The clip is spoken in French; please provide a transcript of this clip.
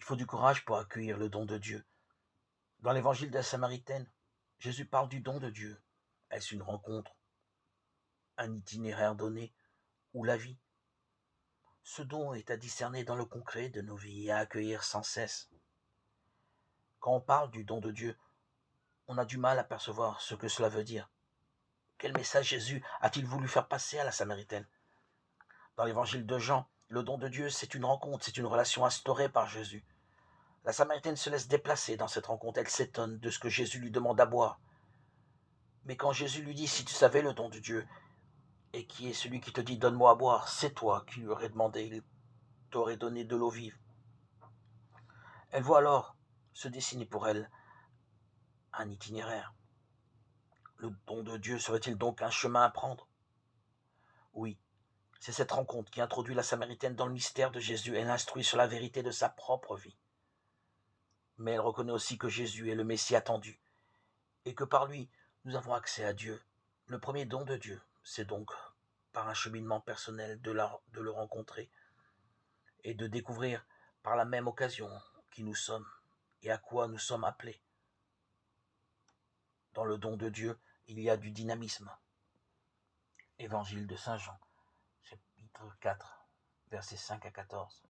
Il faut du courage pour accueillir le don de Dieu. Dans l'évangile de la Samaritaine, Jésus parle du don de Dieu. Est-ce une rencontre, un itinéraire donné ou la vie? Ce don est à discerner dans le concret de nos vies et à accueillir sans cesse. Quand on parle du don de Dieu, on a du mal à percevoir ce que cela veut dire. Quel message Jésus a-t-il voulu faire passer à la Samaritaine? Dans l'évangile de Jean, le don de Dieu, c'est une rencontre, c'est une relation instaurée par Jésus. La Samaritaine se laisse déplacer dans cette rencontre, elle s'étonne de ce que Jésus lui demande à boire. Mais quand Jésus lui dit, si tu savais le don de Dieu, et qui est celui qui te dit, donne-moi à boire, c'est toi qui lui aurais demandé, il t'aurait donné de l'eau vive. Elle voit alors se dessiner pour elle un itinéraire. Le don de Dieu serait-il donc un chemin à prendre? Oui, c'est cette rencontre qui introduit la Samaritaine dans le mystère de Jésus et l'instruit sur la vérité de sa propre vie. Mais elle reconnaît aussi que Jésus est le Messie attendu et que par lui, nous avons accès à Dieu. Le premier don de Dieu, c'est donc par un cheminement personnel de le rencontrer et de découvrir par la même occasion qui nous sommes et à quoi nous sommes appelés. Dans le don de Dieu, il y a du dynamisme. Évangile de Saint Jean, chapitre 4, versets 5 à 14.